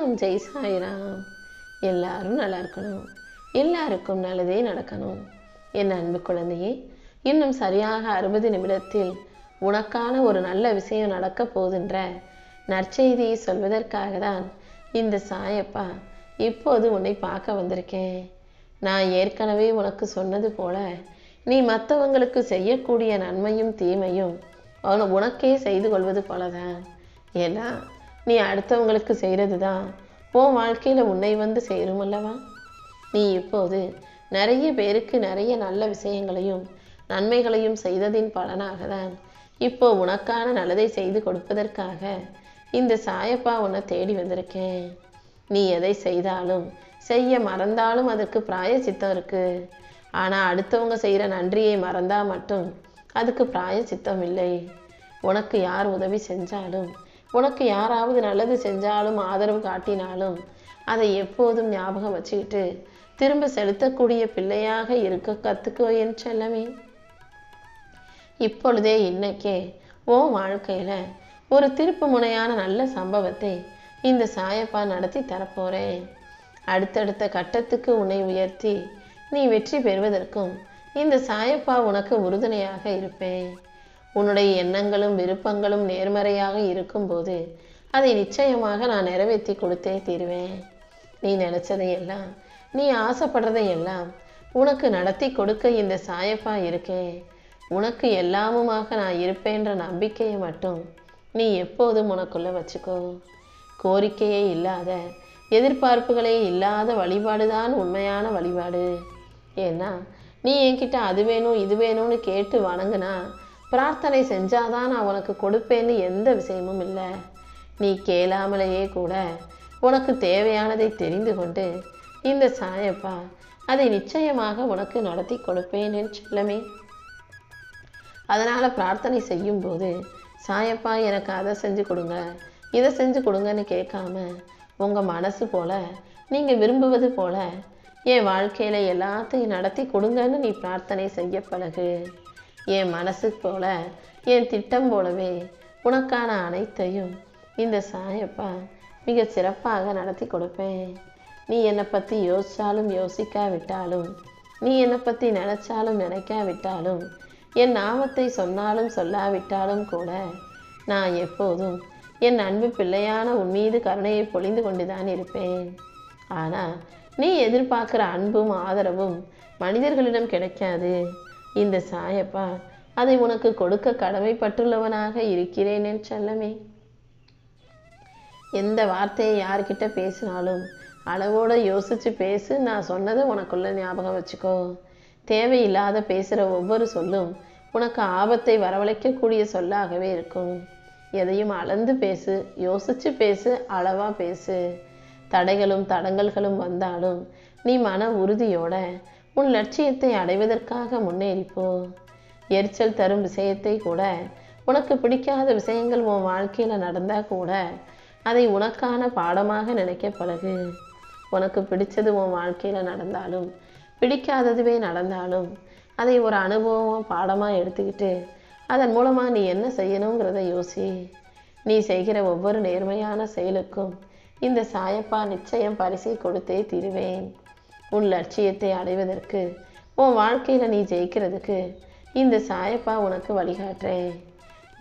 ஓம் ஜெய் சாய்ராம். எல்லாரும் நல்லா இருக்கணும், எல்லாருக்கும் நல்லதே நடக்கணும். என் அன்பு குழந்தையே, இன்னும் சரியாக 60 நிமிடத்தில் உனக்கான ஒரு நல்ல விஷயம் நடக்க போகின்ற நற்செய்தியை சொல்வதற்காக தான் இந்த சாயப்பா இப்போது உன்னை பார்க்க வந்திருக்கேன். நான் ஏற்கனவே உனக்கு சொன்னது போல, நீ மற்றவங்களுக்கு செய்யக்கூடிய நன்மையும் தீமையும் உனக்கே செய்து கொள்வது போலதான். ஏன்னா நீ அடுத்தவங்களுக்கு செய்கிறது தான் உன் வாழ்க்கையில் உன்னை வந்து சேரும் அல்லவா. நீ இப்போது நிறைய பேருக்கு நிறைய நல்ல விஷயங்களையும் நன்மைகளையும் செய்ததின் பலனாக தான் இப்போ உனக்கான நல்லதை செய்து கொடுப்பதற்காக இந்த சாயப்பா உன்னை தேடி வந்திருக்கேன். நீ எதை செய்தாலும் செய்ய மறந்தாலும் அதற்கு பிராயச்சித்தம் இருக்கு. ஆனால் அடுத்தவங்க செய்கிற நன்றியை மறந்தா மட்டும் அதுக்கு பிராயச்சித்தம் இல்லை. உனக்கு யார் உதவி செஞ்சாலும், உனக்கு யாராவது நல்லது செஞ்சாலும், ஆதரவு காட்டினாலும் அதை எப்போதும் ஞாபகம் வச்சுக்கிட்டு திரும்ப செலுத்தக்கூடிய பிள்ளையாக இருக்க கற்றுக்கோ என் செல்லமே. இப்பொழுதே இன்னைக்கே உன் வாழ்க்கையில் ஒரு திருப்பு முனையான நல்ல சம்பவத்தை இந்த சாயப்பா நடத்தி தரப்போறேன். அடுத்தடுத்த கட்டத்துக்கு உன்னை உயர்த்தி நீ வெற்றி பெறுவதற்கும் இந்த சாயப்பா உனக்கு உறுதுணையாக இருப்பேன். உன்னுடைய எண்ணங்களும் விருப்பங்களும் நேர்மறையாக இருக்கும்போது அதை நிச்சயமாக நான் நிறைவேற்றி கொடுத்தே தீருவேன். நீ நினைச்சதையெல்லாம், நீ ஆசைப்படுறதையெல்லாம் உனக்கு நடத்தி கொடுக்க இந்த சாயப்பா இருக்கேன். உனக்கு எல்லாமுமாக நான் இருப்பேன்ற நம்பிக்கையை மட்டும் நீ எப்போதும் உனக்குள்ள வச்சுக்கோ. கோரிக்கையே இல்லாத, எதிர்பார்ப்புகளே இல்லாத வழிபாடுதான் உண்மையான வழிபாடு. ஏன்னா நீ என்கிட்ட அது வேணும் இது வேணும்னு கேட்டு வணங்குனா, பிரார்த்தனை செஞ்சாதான் நான் உனக்கு கொடுப்பேன்னு எந்த விஷயமும் இல்லை. நீ கேளாமலேயே கூட உனக்கு தேவையானதை தெரிந்து கொண்டு இந்த சாயப்பா அதை நிச்சயமாக உனக்கு நடத்தி கொடுப்பேன் என் செல்லமே. அதனால் பிரார்த்தனை செய்யும்போது சாயப்பா எனக்கு அதை செஞ்சு கொடுங்க, இதை செஞ்சு கொடுங்கன்னு கேட்காம உங்கள் மனசு போல, நீங்கள் விரும்புவது போல என் வாழ்க்கையில் எல்லாத்தையும் நடத்தி கொடுங்கன்னு நீ பிரார்த்தனை செய்ய பழகு. என் மனசு போல, என் திட்டம் போலவே உனக்கான அனைத்தையும் இந்த சாயப்பா மிக சிறப்பாக நடத்தி கொடுப்பேன். நீ என்னை பற்றி யோசித்தாலும் யோசிக்காவிட்டாலும், நீ என்னை பற்றி நினச்சாலும் நினைக்காவிட்டாலும், என் நாமத்தை சொன்னாலும் சொல்லாவிட்டாலும் கூட நான் எப்போதும் என் அன்பு பிள்ளையான உன் மீது கருணையை பொழிந்து கொண்டுதான் இருப்பேன். ஆனால் நீ எதிர்பார்க்குற அன்பும் ஆதரவும் மனிதர்களிடம் கிடைக்காது. இந்த சாயப்பா அதை உனக்கு கொடுக்க கடமைப்பட்டுள்ளவனாக இருக்கிறேன் என் செல்லமே. எந்த வார்த்தையை யார்கிட்ட பேசினாலும் அளவோடு யோசித்து பேசு. நான் சொன்னதை உனக்குள்ள ஞாபகம் வச்சுக்கோ. தேவையில்லாத பேசுகிற ஒவ்வொரு சொல்லும் உனக்கு ஆபத்தை வரவழைக்கக்கூடிய சொல்லாகவே இருக்கும். எதையும் அளந்து பேசு, யோசித்து பேசு, அளவாக பேசு. தடைகளும் தடங்கல்களும் வந்தாலும் நீ மன உறுதியோட உன் லட்சியத்தை அடைவதற்காக முன்னேறிப்போ. எரிச்சல் தரும் விஷயத்தை கூட, உனக்கு பிடிக்காத விஷயங்கள் உன் வாழ்க்கையில் நடந்தால் கூட அதை உனக்கான பாடமாக நினைக்க பழகு. உனக்கு பிடிச்சது உன் வாழ்க்கையில் நடந்தாலும் பிடிக்காததுவே நடந்தாலும் அதை ஒரு அனுபவம் பாடமாக எடுத்துக்கிட்டு அதன் மூலமாக நீ என்ன செய்யணுங்கிறத யோசி. நீ செய்கிற ஒவ்வொரு நேர்மையான செயலுக்கும் இந்த சாயப்பா நிச்சயம் பரிசை கொடுத்தே தீருவேன். உன் லட்சியத்தை அடைவதற்கு, உன் வாழ்க்கையில் நீ ஜெயிக்கிறதுக்கு இந்த சாயப்பா உனக்கு வழிகாட்டுறேன்.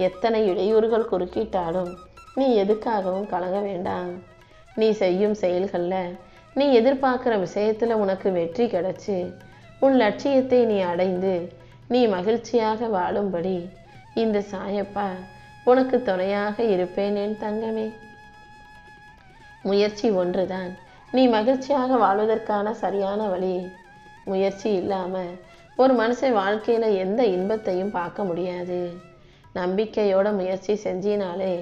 எத்தனை இடையூறுகள் குறுக்கிட்டாலும் நீ எதுக்காகவும் கலங்க வேண்டாம். நீ செய்யும் செயல்களில், நீ எதிர்பார்க்குற விஷயத்தில் உனக்கு வெற்றி கிடைச்சி உன் லட்சியத்தை நீ அடைந்து நீ மகிழ்ச்சியாக வாழும்படி இந்த சாயப்பா உனக்கு துணையாக இருப்பேன் என் தங்கமே. முயற்சி ஒன்றுதான் நீ மகிழ்ச்சியாக வாழ்வதற்கான சரியான வழி. முயற்சி இல்லாமல் ஒரு மனுஷன் வாழ்க்கையில் எந்த இன்பத்தையும் பார்க்க முடியாது. நம்பிக்கையோட முயற்சி செஞ்சினாலே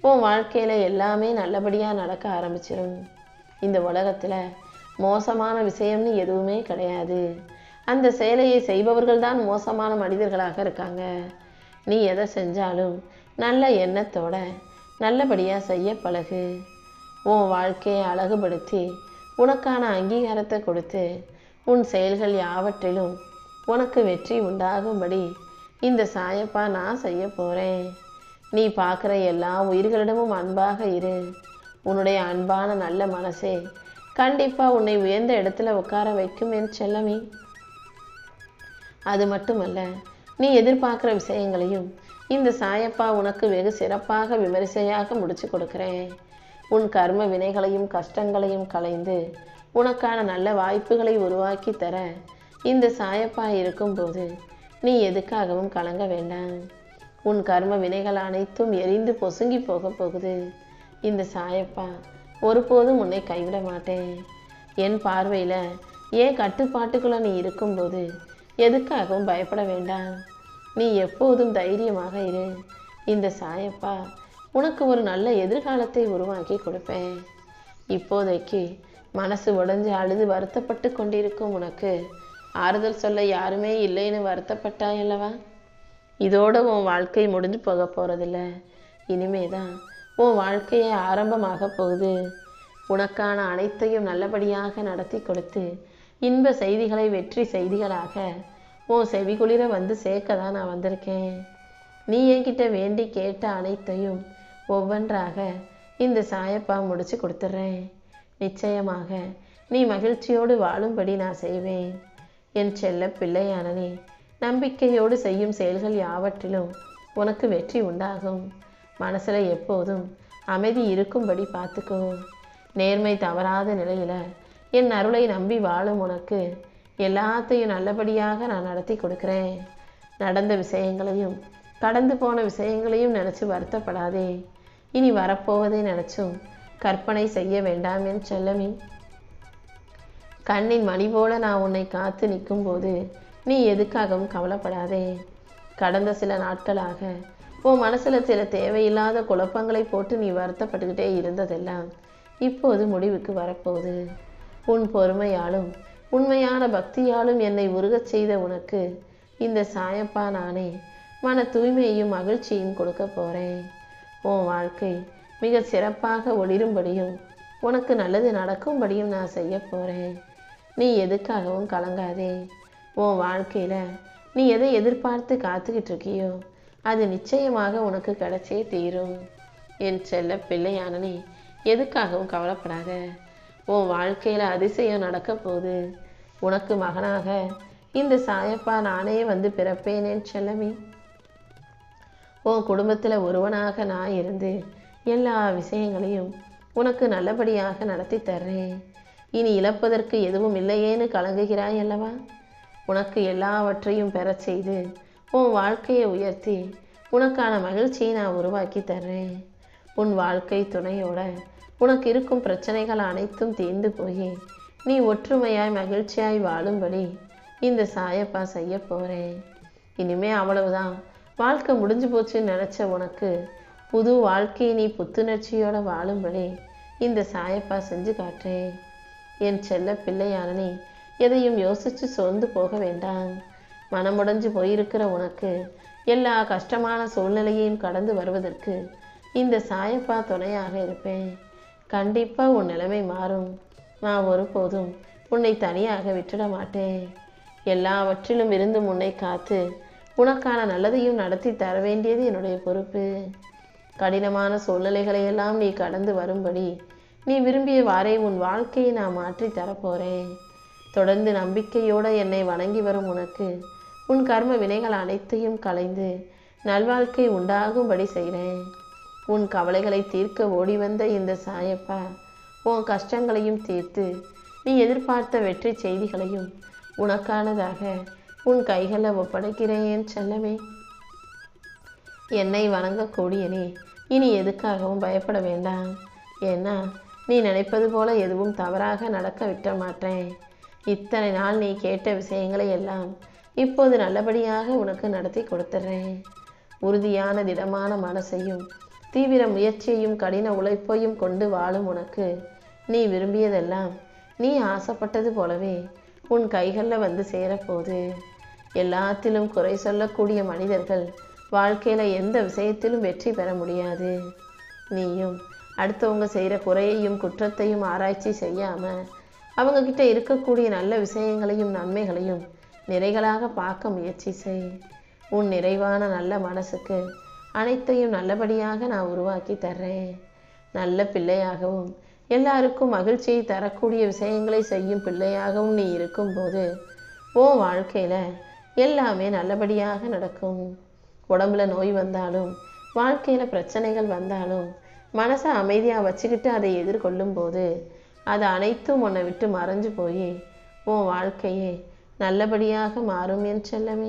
உன் வாழ்க்கையில் எல்லாமே நல்லபடியாக நடக்க ஆரம்பிச்சிடும். இந்த உலகத்தில் மோசமான விஷயம்னு எதுவுமே கிடையாது. அந்த செயலையை செய்பவர்கள் தான் மோசமான மனிதர்களாக இருக்காங்க. நீ எதை செஞ்சாலும் நல்ல எண்ணத்தோட நல்லபடியாக செய்ய பழகு. உன் வாழ்க்கையை அழகுபடுத்தி உனக்கான அங்கீகாரத்தை கொடுத்து உன் செயல்கள் யாவற்றிலும் உனக்கு வெற்றி உண்டாகும்படி இந்த சாயப்பா நான் செய்ய போகிறேன். நீ பார்க்குற எல்லா உயிர்களிடமும் அன்பாக இரு. உன்னுடைய அன்பான நல்ல மனசே கண்டிப்பாக உன்னை உயர்ந்த இடத்துல உட்கார வைக்கும் என் செல்லமே. அது மட்டுமல்ல, நீ எதிர்பார்க்குற விஷயங்களையும் இந்த சாயப்பா உனக்கு வெகு சிறப்பாக விமரிசையாக முடிச்சு கொடுக்குறேன். உன் கர்ம வினைகளையும் கஷ்டங்களையும் களைந்து உனக்கான நல்ல வாய்ப்புகளை உருவாக்கி தர இந்த சாயப்பா இருக்கும்போது நீ எதுக்காகவும் கலங்க வேண்டாம். உன் கர்ம வினைகள் அனைத்தும் எரிந்து பொசுங்கி போக போகுது. இந்த சாயப்பா ஒருபோதும் உன்னை கைவிட மாட்டேன். என் பார்வையில் ஏன் கட்டுப்பாட்டுக்குள்ள நீ இருக்கும்போது எதுக்காகவும் பயப்பட வேண்டாம். நீ எப்போதும் தைரியமாக இரு. இந்த சாயப்பா உனக்கு ஒரு நல்ல எதிர்காலத்தை உருவாக்கி கொடுப்பேன். இப்போதைக்கு மனசு உடைஞ்சு அழுது வருத்தப்பட்டு கொண்டிருக்கும் உனக்கு ஆறுதல் சொல்ல யாருமே இல்லைன்னு வருத்தப்பட்டாய் அல்லவா? இதோட உன் வாழ்க்கை முடிஞ்சு போக போகிறதில்ல. இனிமேதான் உன் வாழ்க்கையே ஆரம்பமாக போகுது. உனக்கான அனைத்தையும் நல்லபடியாக நடத்தி கொடுத்து இன்ப செய்திகளை வெற்றி செய்திகளாக உன் செவிகுளிர வந்து சேர்க்க தான் நான் வந்திருக்கேன். நீ என்கிட்ட வேண்டி கேட்ட அனைத்தையும் ஒவ்வொன்றாக இந்த சாயப்பா முடிச்சு கொடுத்துட்றேன். நிச்சயமாக நீ மகிழ்ச்சியோடு வாழும்படி நான் செய்வேன். என் செல்ல பிள்ளையான நீ நம்பிக்கையோடு செய்யும் செயல்கள் யாவற்றிலும் உனக்கு வெற்றி உண்டாகும். மனசில் எப்போதும் அமைதி இருக்கும்படி பார்த்துக்கோ. நேர்மை தவறாத நிலையில் என் அருளை நம்பி வாழும் உனக்கு எல்லாத்தையும் நல்லபடியாக நான் நடத்தி கொடுக்குறேன். நடந்த விஷயங்களையும் கடந்து போன விஷயங்களையும் நினச்சி வருத்தப்படாதே. இனி வரப்போவதை நினச்சும் கற்பனை செய்ய வேண்டாம் என் செல்லமே. கண்ணின் மணி போல நான் உன்னை காத்து நிற்கும்போது நீ எதுக்காகவும் கவலைப்படாதே. கடந்த சில நாட்களாக உன் மனசில் சில தேவையில்லாத குழப்பங்களை போட்டு நீ வருத்தப்பட்டுக்கிட்டே இருந்ததெல்லாம் இப்போது முடிவுக்கு வரப்போகுது. உன் பொறுமையாலும் உண்மையான பக்தியாலும் என்னை உருகச் செய்த உனக்கு இந்த சாயப்பா நானே மன தூய்மையையும் மகிழ்ச்சியும் கொடுக்க போகிறேன். உன் வாழ்க்கை மிக சிறப்பாக ஒளிரும்படியும் உனக்கு நல்லது நடக்கும்படியும் நான் செய்ய போகிறேன். நீ எதுக்காகவும் கலங்காதே. உன் வாழ்க்கையில் நீ எதை எதிர்பார்த்து காத்துக்கிட்டு இருக்கியோ அது நிச்சயமாக உனக்கு கிடைச்சே தீரும். என் செல்ல பிள்ளையான நீ எதுக்காகவும் கவலைப்படாத. உன் வாழ்க்கையில் அதிசயம் நடக்க போகுது. உனக்கு மகனாக இந்த சாயப்பா நானே வந்து பிறப்பேன் என் செல்லமே. உன் குடும்பத்தில் ஒருவனாக நான் இருந்து எல்லா விஷயங்களையும் உனக்கு நல்லபடியாக நடத்தி தர்றேன். இனி இழப்பதற்கு எதுவும் இல்லையேன்னு கலங்குகிறாய் அல்லவா? உனக்கு எல்லாவற்றையும் பெறச் செய்து உன் வாழ்க்கையை உயர்த்தி உனக்கான மகிழ்ச்சியை நான் உருவாக்கி தர்றேன். உன் வாழ்க்கை துணையோட உனக்கு இருக்கும் பிரச்சனைகள் அனைத்தும் தீர்ந்து போய் நீ ஒற்றுமையாய் மகிழ்ச்சியாய் வாழும்படி இந்த சாயப்பா செய்ய போகிறேன். இனிமே அவ்வளவுதான், வாழ்க்கை முடிஞ்சு போச்சுன்னு நினச்ச உனக்கு புது வாழ்க்கையை நீ புத்துணர்ச்சியோடு வாழும்படி இந்த சாயப்பா செஞ்சு காட்டுறேன். என் செல்ல பிள்ளையான நீ எதையும் யோசித்து சோர்ந்து போக வேண்டாம். மனமுடைஞ்சு போயிருக்கிற உனக்கு எல்லா கஷ்டமான சூழ்நிலையையும் கடந்து வருவதற்கு இந்த சாயப்பா துணையாக இருப்பேன். கண்டிப்பாக உன் நிலைமை மாறும். நான் ஒருபோதும் உன்னை தனியாக விட்டுட மாட்டேன். எல்லாவற்றிலும் இருந்து உன்னை காத்து உனக்கான நல்லதையும் நடத்தி தர வேண்டியது என்னுடைய பொறுப்பு. கடினமான சூழ்நிலைகளையெல்லாம் நீ கடந்து வரும்படி நீ விரும்பிய வாரே உன் வாழ்க்கையை நான் மாற்றி தரப்போகிறேன். தொடர்ந்து நம்பிக்கையோடு என்னை வணங்கி வரும் உனக்கு உன் கர்ம வினைகள் அனைத்தையும் களைந்து நல்வாழ்க்கை உண்டாகும்படி செய்கிறேன். உன் கவலைகளை தீர்க்க ஓடி வந்த இந்த சாயப்பா உன் கஷ்டங்களையும் தீர்த்து நீ எதிர்பார்த்த வெற்றி செய்திகளையும் உனக்கானதாக உன் கைகளில் ஒப்படைக்கிறேன் செல்லமே. என்னை வணங்கக்கூடிய நீ இனி எதுக்காகவும் பயப்பட வேண்டாம். ஏன்னா நீ நினைப்பது போல எதுவும் தவறாக நடக்க விட்ட மாட்டேன். இத்தனை நாள் நீ கேட்ட விஷயங்களை எல்லாம் இப்போது நல்லபடியாக உனக்கு நடத்தி கொடுத்துட்றேன். உறுதியான திடமான மனசையும் தீவிர முயற்சியையும் கடின உழைப்பையும் கொண்டு வாழும் உனக்கு நீ விரும்பியதெல்லாம் நீ ஆசைப்பட்டது போலவே உன் கைகளில் வந்து சேரப்போகுது. எல்லாத்திலும் குறை சொல்லக்கூடிய மனிதர்கள் வாழ்க்கையில் எந்த விஷயத்திலும் வெற்றி பெற முடியாது. நீயும் அடுத்தவங்க செய்கிற குறையையும் குற்றத்தையும் ஆராய்ச்சி செய்யாமல் அவங்கக்கிட்ட இருக்கக்கூடிய நல்ல விஷயங்களையும் நன்மைகளையும் நிறைகளாக பார்க்க முயற்சி செய். உன் நிறைவான நல்ல மனசுக்கு அனைத்தையும் நல்லபடியாக நான் உருவாக்கி தர்றேன். நல்ல பிள்ளையாகவும் எல்லாருக்கும் மகிழ்ச்சியை தரக்கூடிய விஷயங்களை செய்யும் பிள்ளையாகவும் நீ இருக்கும்போது உன் வாழ்க்கையில் எல்லாமே நல்லபடியாக நடக்கும். உடம்புல நோய் வந்தாலும் வாழ்க்கையில் பிரச்சனைகள் வந்தாலும் மனசை அமைதியாக வச்சுக்கிட்டு அதை எதிர்கொள்ளும் போது அது அனைத்தும் உன்னை விட்டு மறைஞ்சு போய் உன் வாழ்க்கையே நல்லபடியாக மாறும் என் செல்லமே.